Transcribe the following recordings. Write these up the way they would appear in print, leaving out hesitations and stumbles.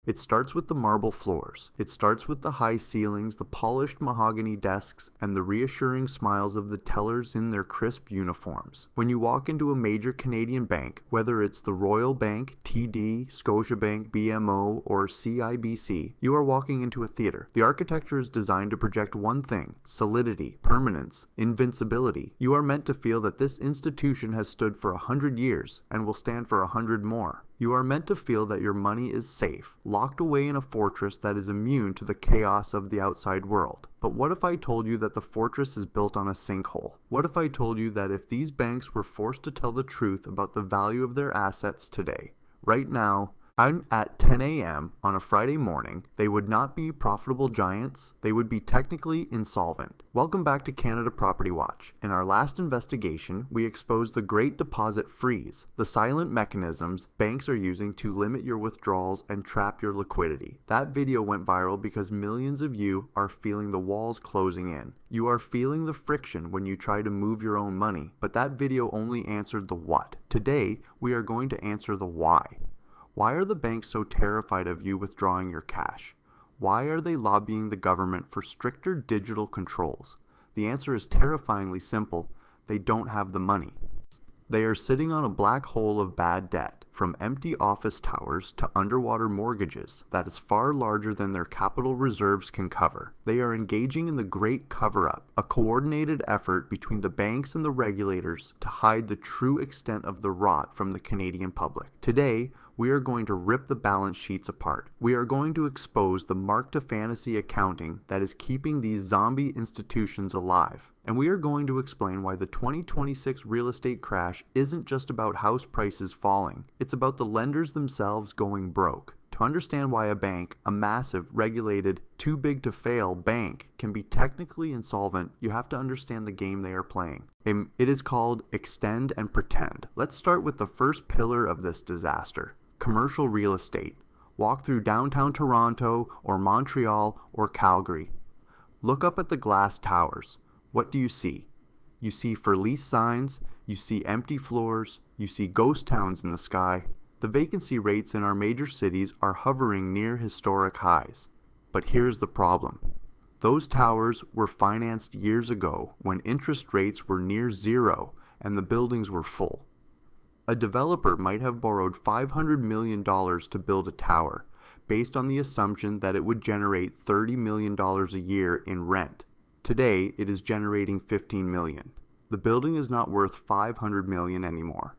It starts with the marble floors. It starts with the high ceilings, the polished mahogany desks, and the reassuring smiles of the tellers in their crisp uniforms. When you walk into a major Canadian bank, whether it's the Royal Bank, TD, Scotiabank, BMO, or CIBC, you are walking into a theater. The architecture is designed to project one thing: solidity, permanence, invincibility. You are meant to feel that this institution has stood for 100 years and will stand for 100 more. You are meant to feel that your money is safe, locked away in a fortress that is immune to the chaos of the outside world. But what if I told you that the fortress is built on a sinkhole? What if I told you that if these banks were forced to tell the truth about the value of their assets today, right now, at 10 a.m. on a Friday morning, they would not be profitable giants, they would be technically insolvent. Welcome back to Canada Property Watch. In our last investigation, we exposed the Great Deposit Freeze, the silent mechanisms banks are using to limit your withdrawals and trap your liquidity. That video went viral because millions of you are feeling the walls closing in. You are feeling the friction when you try to move your own money, but that video only answered the what. Today, we are going to answer the why. Why are the banks so terrified of you withdrawing your cash? Why are they lobbying the government for stricter digital controls? The answer is terrifyingly simple: they don't have the money. They are sitting on a black hole of bad debt, from empty office towers to underwater mortgages that is far larger than their capital reserves can cover. They are engaging in the great cover-up, a coordinated effort between the banks and the regulators to hide the true extent of the rot from the Canadian public. Today, we are going to rip the balance sheets apart. We are going to expose the mark-to-fantasy accounting that is keeping these zombie institutions alive. And we are going to explain why the 2026 real estate crash isn't just about house prices falling. It's about the lenders themselves going broke. To understand why a bank, a massive, regulated, too big to fail bank, can be technically insolvent, you have to understand the game they are playing. It is called extend and pretend. Let's start with the first pillar of this disaster: commercial real estate. Walk through downtown Toronto or Montreal or Calgary. Look up at the glass towers. What do you see? You see for lease signs, you see empty floors, you see ghost towns in the sky. The vacancy rates in our major cities are hovering near historic highs. But here's the problem. Those towers were financed years ago when interest rates were near zero and the buildings were full. A developer might have borrowed $500 million to build a tower, based on the assumption that it would generate $30 million a year in rent. Today, it is generating $15 million. The building is not worth $500 million anymore.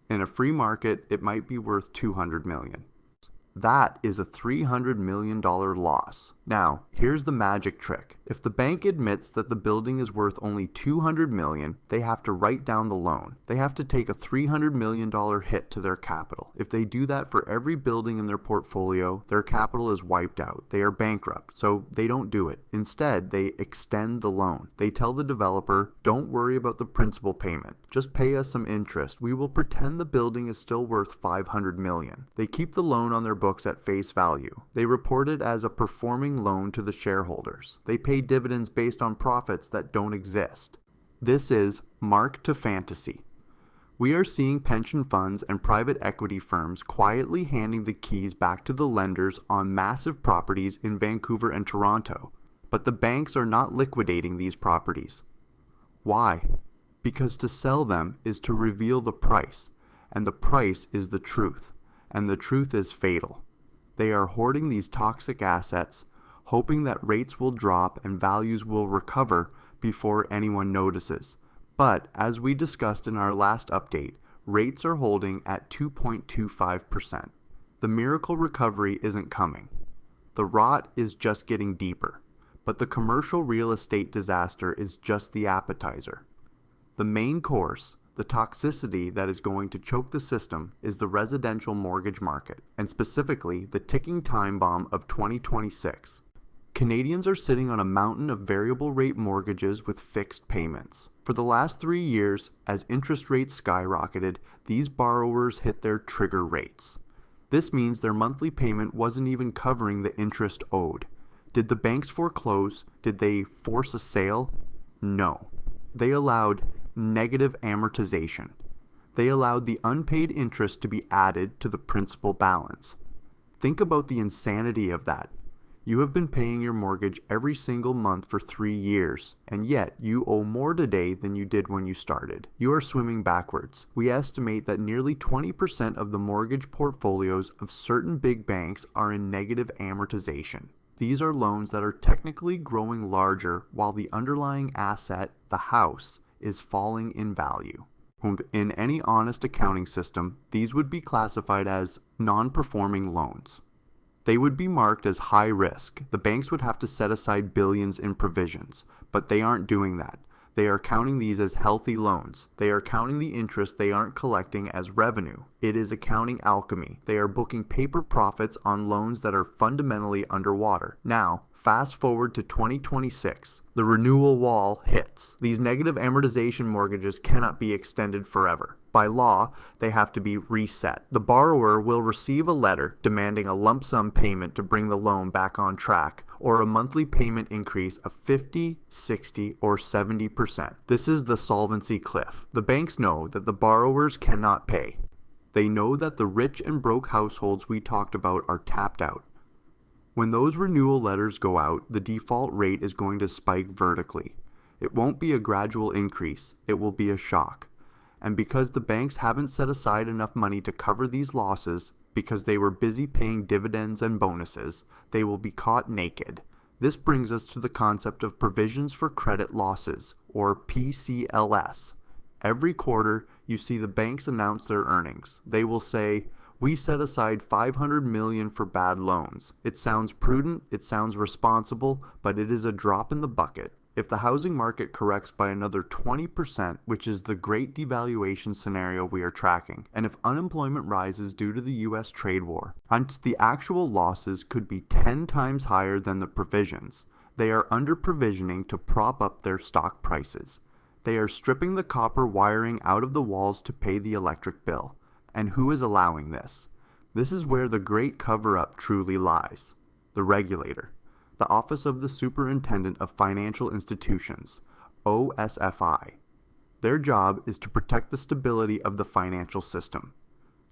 In a free market, it might be worth $200 million. That is a $300 million loss. Now, here's the magic trick. If the bank admits that the building is worth only $200 million, they have to write down the loan. They have to take a $300 million hit to their capital. If they do that for every building in their portfolio, their capital is wiped out. They are bankrupt, so they don't do it. Instead, they extend the loan. They tell the developer, don't worry about the principal payment. Just pay us some interest. We will pretend the building is still worth $500 million. They keep the loan on their books at face value. They report it as a performing loan to the shareholders. They pay dividends based on profits that don't exist. This is mark to fantasy. We are seeing pension funds and private equity firms quietly handing the keys back to the lenders on massive properties in Vancouver and Toronto. But the banks are not liquidating these properties. Why? Because to sell them is to reveal the price, and the price is the truth, and the truth is fatal. They are hoarding these toxic assets, hoping that rates will drop and values will recover before anyone notices. But, as we discussed in our last update, rates are holding at 2.25%. The miracle recovery isn't coming. The rot is just getting deeper. But the commercial real estate disaster is just the appetizer. The main course, the toxicity that is going to choke the system, is the residential mortgage market, and specifically the ticking time bomb of 2026. Canadians are sitting on a mountain of variable rate mortgages with fixed payments. For the last 3 years, as interest rates skyrocketed, these borrowers hit their trigger rates. This means their monthly payment wasn't even covering the interest owed. Did the banks foreclose? Did they force a sale? No. They allowed negative amortization. They allowed the unpaid interest to be added to the principal balance. Think about the insanity of that. You have been paying your mortgage every single month for 3 years, and yet you owe more today than you did when you started. You are swimming backwards. We estimate that nearly 20% of the mortgage portfolios of certain big banks are in negative amortization. These are loans that are technically growing larger while the underlying asset, the house, is falling in value. In any honest accounting system, these would be classified as non-performing loans. They would be marked as high risk. The banks would have to set aside billions in provisions, but they aren't doing that. They are counting these as healthy loans. They are counting the interest they aren't collecting as revenue. It is accounting alchemy. They are booking paper profits on loans that are fundamentally underwater. Now, fast forward to 2026. The renewal wall hits. These negative amortization mortgages cannot be extended forever. By law, they have to be reset. The borrower will receive a letter demanding a lump sum payment to bring the loan back on track, or a monthly payment increase of 50, 60, or 70%. This is the solvency cliff. The banks know that the borrowers cannot pay. They know that the rich and broke households we talked about are tapped out. When those renewal letters go out, the default rate is going to spike vertically. It won't be a gradual increase, it will be a shock. And because the banks haven't set aside enough money to cover these losses, because they were busy paying dividends and bonuses, they will be caught naked. This brings us to the concept of provisions for credit losses, or PCLS. Every quarter, you see the banks announce their earnings. They will say, "We set aside $500 million for bad loans." It sounds prudent, it sounds responsible, but it is a drop in the bucket. If the housing market corrects by another 20%, which is the great devaluation scenario we are tracking, and if unemployment rises due to the US trade war, the actual losses could be 10 times higher than the provisions. They are under-provisioning to prop up their stock prices. They are stripping the copper wiring out of the walls to pay the electric bill. And who is allowing this? This is where the great cover-up truly lies. The regulator. The Office of the Superintendent of Financial Institutions, OSFI. Their job is to protect the stability of the financial system.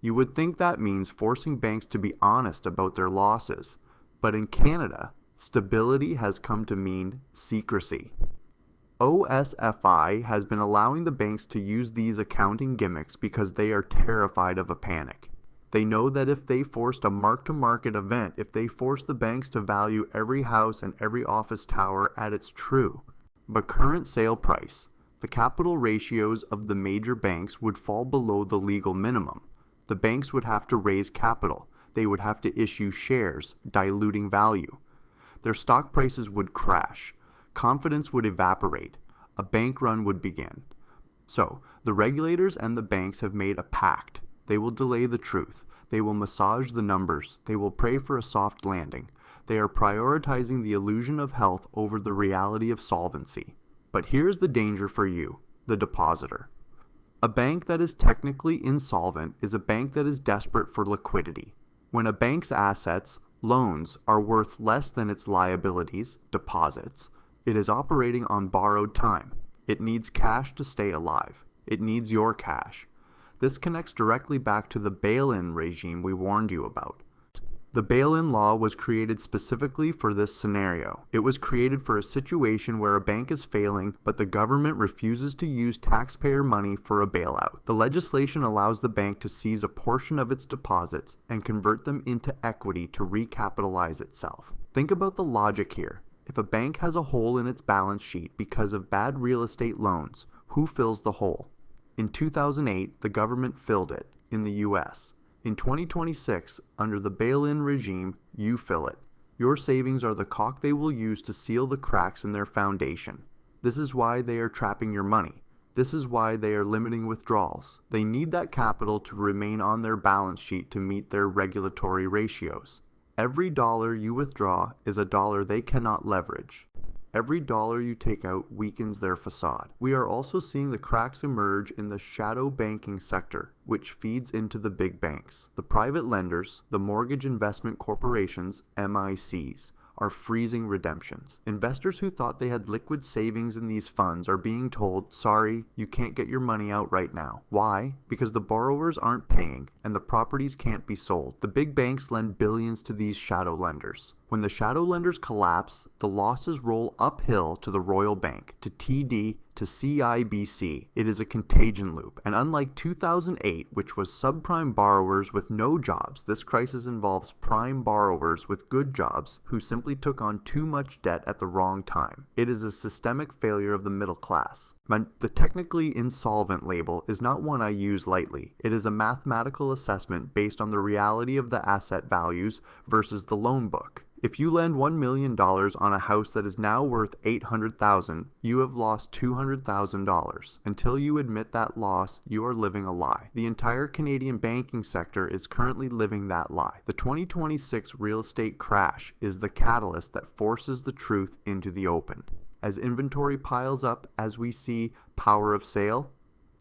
You would think that means forcing banks to be honest about their losses, but in Canada, stability has come to mean secrecy. OSFI has been allowing the banks to use these accounting gimmicks because they are terrified of a panic. They know that if they forced a mark-to-market event, if they forced the banks to value every house and every office tower at its true, but current sale price, the capital ratios of the major banks would fall below the legal minimum. The banks would have to raise capital. They would have to issue shares, diluting value. Their stock prices would crash. Confidence would evaporate. A bank run would begin. So, the regulators and the banks have made a pact. They will delay the truth. They will massage the numbers. They will pray for a soft landing. They are prioritizing the illusion of health over the reality of solvency. But here's the danger for you, the depositor. A bank that is technically insolvent is a bank that is desperate for liquidity. When a bank's assets, loans, are worth less than its liabilities, deposits, it is operating on borrowed time. It needs cash to stay alive. It needs your cash. This connects directly back to the bail-in regime we warned you about. The bail-in law was created specifically for this scenario. It was created for a situation where a bank is failing, but the government refuses to use taxpayer money for a bailout. The legislation allows the bank to seize a portion of its deposits and convert them into equity to recapitalize itself. Think about the logic here. If a bank has a hole in its balance sheet because of bad real estate loans, who fills the hole? In 2008, the government filled it, in the US. In 2026, under the bail-in regime, you fill it. Your savings are the caulk they will use to seal the cracks in their foundation. This is why they are trapping your money. This is why they are limiting withdrawals. They need that capital to remain on their balance sheet to meet their regulatory ratios. Every dollar you withdraw is a dollar they cannot leverage. Every dollar you take out weakens their facade. We are also seeing the cracks emerge in the shadow banking sector, which feeds into the big banks. The private lenders, the mortgage investment corporations, MICs, are freezing redemptions. Investors who thought they had liquid savings in these funds are being told, sorry, you can't get your money out right now. Why? Because the borrowers aren't paying and the properties can't be sold. The big banks lend billions to these shadow lenders. When the shadow lenders collapse, the losses roll uphill to the Royal Bank, to TD, to CIBC. It is a contagion loop, and unlike 2008, which was subprime borrowers with no jobs, this crisis involves prime borrowers with good jobs who simply took on too much debt at the wrong time. It is a systemic failure of the middle class. The technically insolvent label is not one I use lightly. It is a mathematical assessment based on the reality of the asset values versus the loan book. If you lend $1 million on a house that is now worth $800,000, you have lost $200,000. Until you admit that loss, you are living a lie. The entire Canadian banking sector is currently living that lie. The 2026 real estate crash is the catalyst that forces the truth into the open. As inventory piles up, as we see power of sale,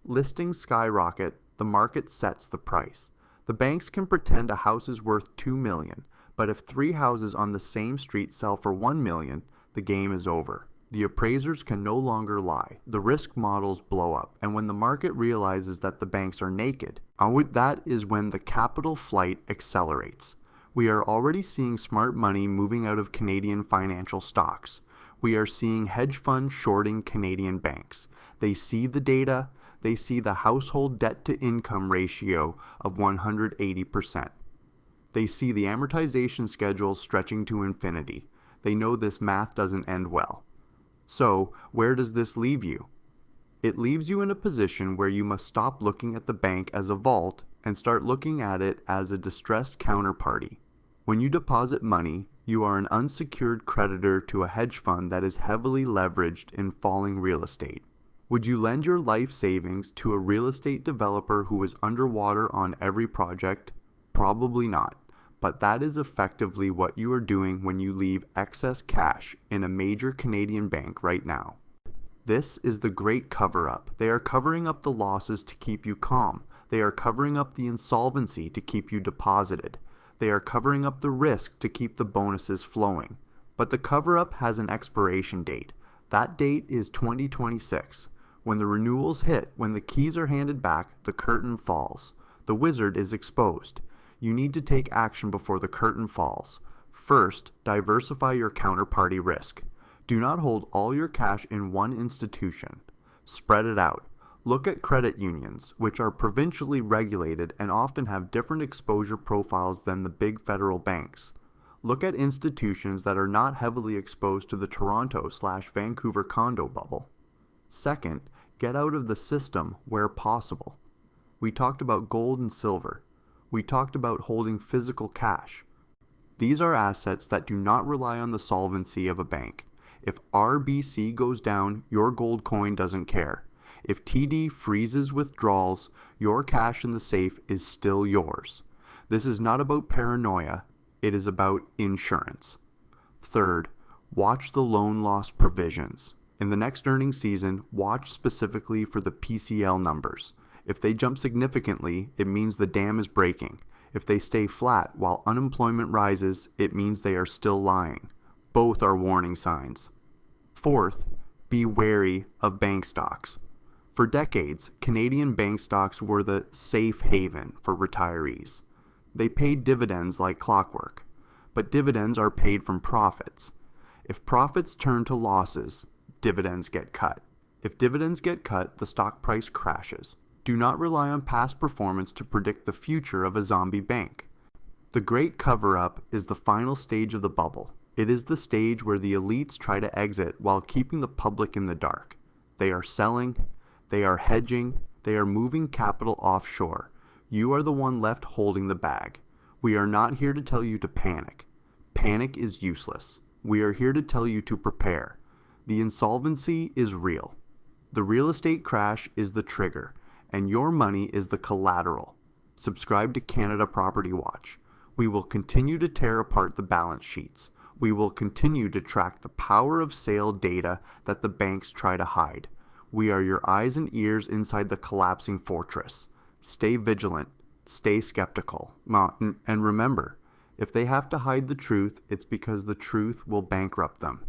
listings skyrocket, the market sets the price. The banks can pretend a house is worth $2 million. But if 3 houses on the same street sell for $1 million, the game is over. The appraisers can no longer lie. The risk models blow up, and when the market realizes that the banks are naked, that is when the capital flight accelerates. We are already seeing smart money moving out of Canadian financial stocks. We are seeing hedge funds shorting Canadian banks. They see the data. They see the household debt-to-income ratio of 180%. They see the amortization schedules stretching to infinity. They know this math doesn't end well. So, where does this leave you? It leaves you in a position where you must stop looking at the bank as a vault and start looking at it as a distressed counterparty. When you deposit money, you are an unsecured creditor to a hedge fund that is heavily leveraged in falling real estate. Would you lend your life savings to a real estate developer who is underwater on every project? Probably not. But that is effectively what you are doing when you leave excess cash in a major Canadian bank right now. This is the great cover-up. They are covering up the losses to keep you calm. They are covering up the insolvency to keep you deposited. They are covering up the risk to keep the bonuses flowing. But the cover-up has an expiration date. That date is 2026. When the renewals hit, when the keys are handed back, the curtain falls. The wizard is exposed. You need to take action before the curtain falls. First, diversify your counterparty risk. Do not hold all your cash in one institution. Spread it out. Look at credit unions, which are provincially regulated and often have different exposure profiles than the big federal banks. Look at institutions that are not heavily exposed to the Toronto/Vancouver condo bubble. Second, get out of the system where possible. We talked about gold and silver. We talked about holding physical cash. These are assets that do not rely on the solvency of a bank. If RBC goes down, your gold coin doesn't care. If TD freezes withdrawals, your cash in the safe is still yours. This is not about paranoia. It is about insurance. Third, watch the loan loss provisions. In the next earnings season, watch specifically for the PCL numbers. If they jump significantly, it means the dam is breaking. If they stay flat while unemployment rises, it means they are still lying. Both are warning signs. Fourth, be wary of bank stocks. For decades, Canadian bank stocks were the safe haven for retirees. They paid dividends like clockwork, but dividends are paid from profits. If profits turn to losses, dividends get cut. If dividends get cut, the stock price crashes. Do not rely on past performance to predict the future of a zombie bank. The great cover-up is the final stage of the bubble. It is the stage where the elites try to exit while keeping the public in the dark. They are selling, they are hedging, they are moving capital offshore. You are the one left holding the bag. We are not here to tell you to panic. Panic is useless. We are here to tell you to prepare. The insolvency is real. The real estate crash is the trigger, and your money is the collateral. Subscribe to Canada Property Watch. We will continue to tear apart the balance sheets. We will continue to track the power of sale data that the banks try to hide. We are your eyes and ears inside the collapsing fortress. Stay vigilant. Stay skeptical. And remember, If they have to hide the truth, it's because the truth will bankrupt them.